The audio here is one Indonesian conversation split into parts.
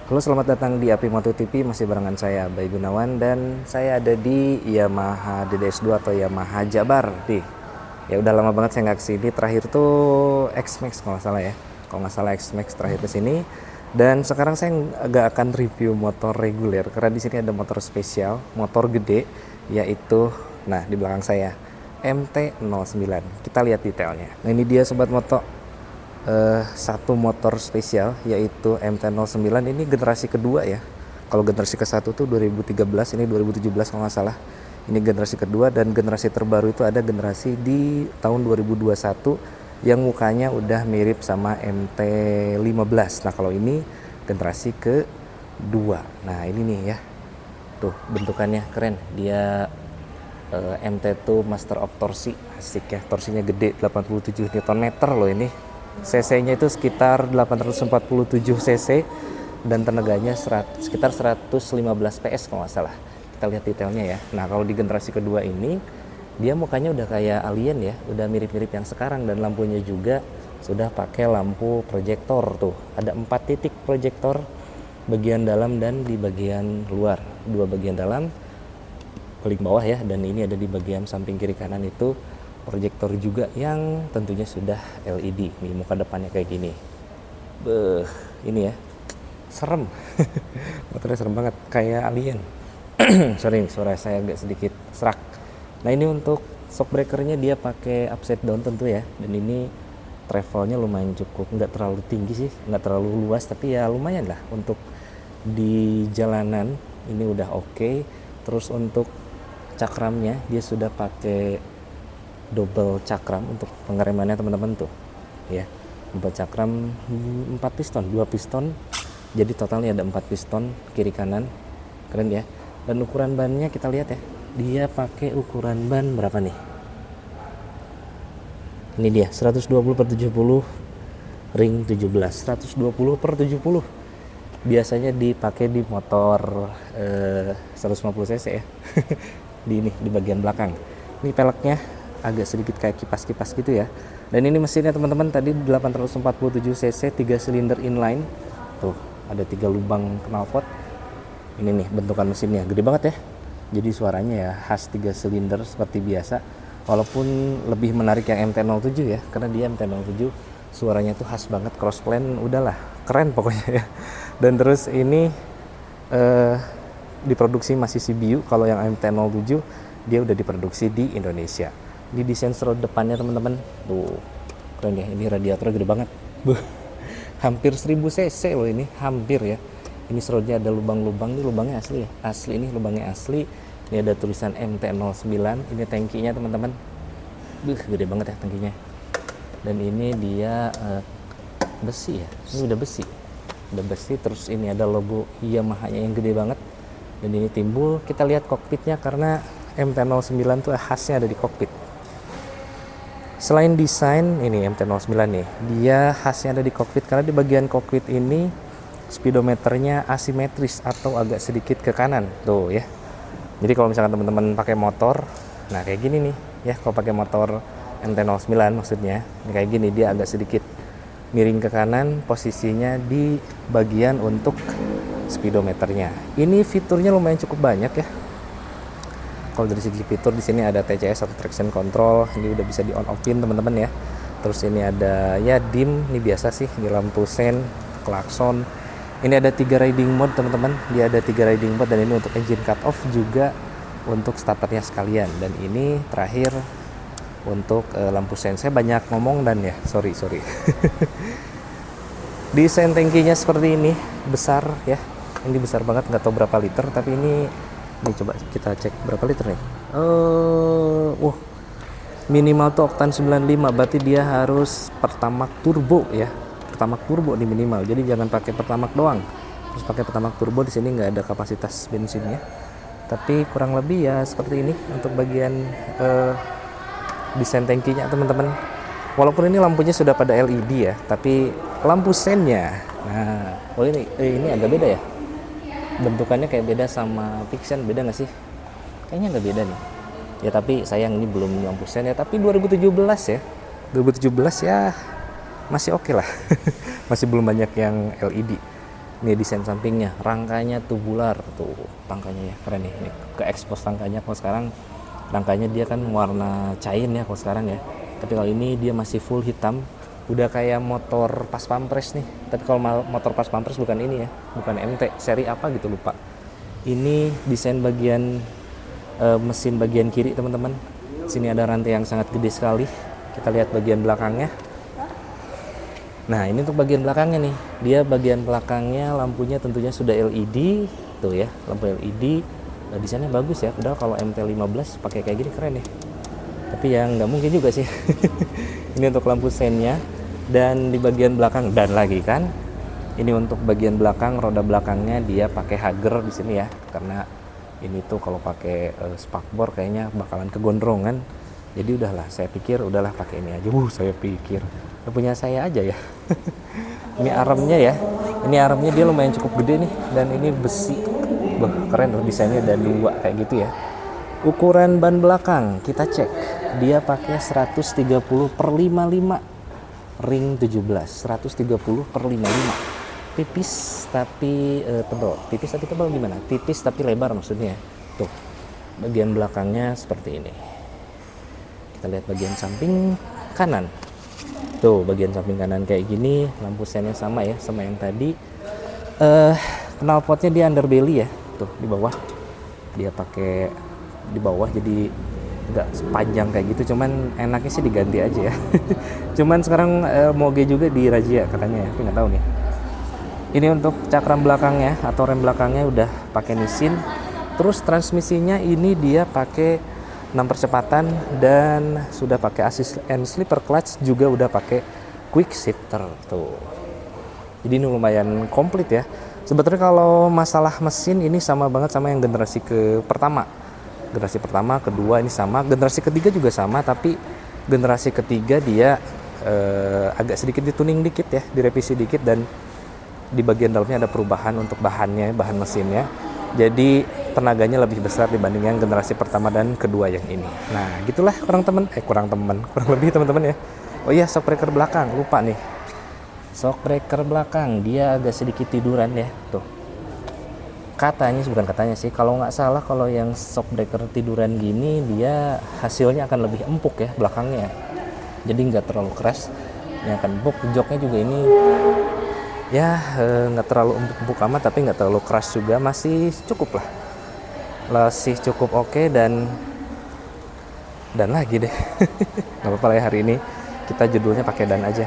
Halo, selamat datang di Api Moto TV. Masih barengan saya, Bay Gunawan, dan saya ada di Yamaha DDS2 atau Yamaha Jabar nih. Ya udah lama banget saya nggak kesini. Terakhir tuh X-Max kalau nggak salah ya. Kalau nggak salah X-Max terakhir kesini. Dan sekarang saya nggak akan review motor reguler karena di sini ada motor spesial, motor gede, yaitu nah di belakang saya MT-09. Kita lihat detailnya. Nah ini dia sobat moto. Satu motor spesial yaitu MT-09. Ini generasi kedua ya. Kalau generasi ke-1 tuh 2013, ini 2017 kalau nggak salah. Ini generasi kedua, dan generasi terbaru itu ada generasi di tahun 2021 yang mukanya udah mirip sama MT-15. Nah kalau ini generasi kedua. Nah ini nih ya, tuh bentukannya keren. Dia MT tuh Master of Torsi, asik ya. Torsinya gede, 87 Nm loh ini. cc-nya itu sekitar 847 cc dan tenaganya sekitar 115 PS kalau nggak salah. Kita lihat detailnya ya. Nah kalau di generasi kedua ini dia mukanya udah kayak alien ya, udah mirip-mirip yang sekarang, dan lampunya juga sudah pakai lampu proyektor tuh. Ada 4 titik proyektor, bagian dalam dan di bagian luar. 2 bagian dalam paling bawah ya, dan ini ada di bagian samping kiri kanan itu proyektor juga yang tentunya sudah LED. Nih muka depannya kayak gini. Beuh, ini ya. Serem. Motornya serem banget, kayak alien. Sorry nih, suara saya agak sedikit serak. Nah, ini untuk shock breakernya dia pakai upside down tentu ya. Dan ini travelnya lumayan cukup, nggak terlalu tinggi sih, nggak terlalu luas, tapi ya lumayan lah untuk di jalanan. Ini udah oke. Terus untuk cakramnya dia sudah pakai double cakram untuk pengeremannya teman-teman tuh ya. 4 cakram, 4 piston, 2 piston, jadi totalnya ada 4 piston kiri kanan. Keren ya. Dan ukuran bannya kita lihat ya, dia pakai ukuran ban berapa nih, ini dia 120/70 ring 17, 120/70. Biasanya dipakai di motor 150 cc ya. Di ini di bagian belakang ini peleknya agak sedikit kayak kipas-kipas gitu ya. Dan ini mesinnya teman-teman tadi 847 cc 3 silinder inline. Tuh, ada 3 lubang knalpot. Ini nih bentukan mesinnya, gede banget ya. Jadi suaranya ya khas 3 silinder seperti biasa. Walaupun lebih menarik yang MT-07 ya, karena dia MT-07 suaranya tuh khas banget, crossplan udahlah, keren pokoknya ya. Dan terus ini diproduksi masih CBU. Kalau yang MT-07 dia udah diproduksi di Indonesia. Di desain serot depannya teman-teman, tuh keren ya. Ini radiatornya gede banget. Hampir 1000 cc loh ini, hampir ya. Ini serotnya ada lubang-lubang, ini lubangnya asli ya, asli, ini lubangnya asli. Ini ada tulisan MT-09. Ini tangkinya teman-teman, gede banget ya tangkinya. Dan ini dia besi ya, ini udah besi, terus ini ada logo Yamaha-nya yang gede banget. Dan ini timbul, kita lihat kokpitnya karena MT-09 tuh khasnya ada di kokpit. Selain desain, ini MT-09 nih, dia khasnya ada di kokpit karena di bagian kokpit ini speedometernya asimetris atau agak sedikit ke kanan tuh ya. Jadi kalau misalkan teman-teman pakai motor, nah kayak gini nih ya, kalau pakai motor MT-09 maksudnya, ini kayak gini, dia agak sedikit miring ke kanan posisinya di bagian untuk speedometernya. Ini fiturnya lumayan cukup banyak ya. Kalau dari segi fitur di sini ada TCS atau traction control, ini udah bisa di on offin teman-teman ya. Terus ini ada ya dim, ini biasa sih di lampu sen, klakson. Ini ada 3 riding mode teman-teman, dia ada 3 riding mode, dan ini untuk engine cut off juga untuk starternya sekalian. Dan ini terakhir untuk lampu sen. Saya banyak ngomong dan ya, sorry. Desain tangkinya seperti ini, besar ya. Ini besar banget, nggak tahu berapa liter, tapi ini coba kita cek berapa liter nih. Minimal tuh oktan 95, berarti dia harus Pertamax turbo ya. Pertamax turbo nih minimal. Jadi jangan pakai Pertamax doang. Terus pakai Pertamax turbo, di sini nggak ada kapasitas bensinnya. Tapi kurang lebih ya seperti ini untuk bagian desain tangkinya teman-teman. Walaupun ini lampunya sudah pada LED ya, tapi lampu sennya, nah, ini agak beda ya. Bentukannya kayak beda sama Vixian, beda nggak sih? Kayaknya nggak beda nih. Ya tapi sayang ini belum lampu sen ya. Tapi 2017 ya, 2017 ya masih oke lah. Masih belum banyak yang LED. Ini desain sampingnya, rangkanya tubular tuh, rangkanya ya keren nih. Ini ke expose rangkanya. Kalau sekarang rangkanya dia kan warna cair ya kalau sekarang ya. Tapi kalau ini dia masih full hitam, udah kayak motor pas pampres nih. Tapi kalau motor pas pampres bukan ini ya, bukan MT, seri apa gitu lupa. Ini desain bagian mesin bagian kiri teman-teman. Sini ada rantai yang sangat gede sekali. Kita lihat bagian belakangnya. Nah ini untuk bagian belakangnya nih, dia bagian belakangnya lampunya tentunya sudah LED tuh ya, lampu LED. Nah, desainnya bagus ya, padahal kalau MT-15 pakai kayak gini keren nih. Tapi yang nggak mungkin juga sih. Ini untuk lampu sennya, dan di bagian belakang dan lagi kan, ini untuk bagian belakang roda belakangnya dia pakai hager di sini ya, karena ini tuh kalau pakai spakbor kayaknya bakalan kegondrongan. Jadi udahlah, saya pikir udahlah pakai ini aja. Saya pikir punya saya aja ya. Ini armnya ya, ini armnya dia lumayan cukup gede nih, dan ini besi. Keren loh desainnya, ada dua kayak gitu ya. Ukuran ban belakang kita cek, dia pakai 130/55 ring 17, 130/55. Tipis tapi tebal, tipis tapi tebal gimana? Tipis tapi lebar maksudnya. Tuh, bagian belakangnya seperti ini. Kita lihat bagian samping kanan. Tuh, bagian samping kanan kayak gini, lampu sennya sama ya, sama yang tadi. Knalpotnya dia underbelly ya, tuh di bawah. Dia pakai di bawah jadi nggak sepanjang kayak gitu, cuman enaknya sih diganti aja ya. Cuman sekarang moge juga di Razia katanya ya, tapi nggak tahu nih. Ini untuk cakram belakangnya atau rem belakangnya udah pakai Nissin. Terus transmisinya ini dia pakai 6 percepatan dan sudah pakai assist and slipper clutch, juga udah pakai quick shifter tuh. Jadi ini lumayan komplit ya. Sebetulnya kalau masalah mesin ini sama banget sama yang generasi pertama. Generasi pertama, kedua ini sama, generasi ketiga juga sama, tapi generasi ketiga dia agak sedikit dituning dikit ya, direvisi dikit, dan di bagian dalamnya ada perubahan untuk bahannya, bahan mesinnya. Jadi tenaganya lebih besar dibandingkan generasi pertama dan kedua yang ini. Nah, gitulah kurang lebih teman-teman ya. Oh iya, shock breaker belakang, lupa nih. Shock breaker belakang dia agak sedikit tiduran ya, tuh. Bukan katanya sih, kalau nggak salah kalau yang shock breaker tiduran gini dia hasilnya akan lebih empuk ya belakangnya. Jadi nggak terlalu keras, ini akan empuk. Joknya juga ini ya nggak terlalu empuk amat, tapi nggak terlalu keras juga, masih cukup lah, masih cukup oke. Dan lagi deh. Nggak apa-apa lah ya, hari ini kita judulnya pakai dan aja.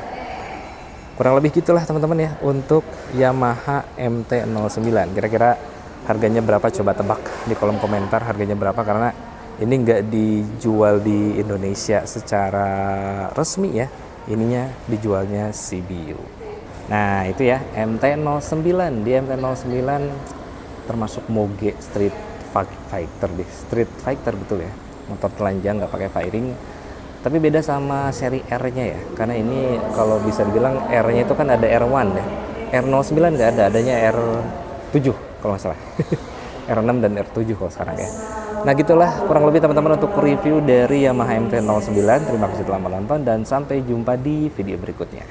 Kurang lebih gitulah teman-teman ya untuk Yamaha MT-09. Kira-kira harganya berapa, coba tebak di kolom komentar harganya berapa, karena ini nggak dijual di Indonesia secara resmi ya, ininya dijualnya CBU. Nah itu ya MT-09. Di MT-09 termasuk moge street fighter deh, street fighter betul ya, motor telanjang nggak pakai fairing. Tapi beda sama seri R-nya ya, karena ini kalau bisa dibilang R-nya itu kan ada R1 ya, R09 nggak ada, adanya R7 kalau nggak salah. R6 dan R7 kalau sekarang ya. Nah gitulah kurang lebih teman-teman untuk review dari Yamaha MT-09. Terima kasih telah menonton dan sampai jumpa di video berikutnya.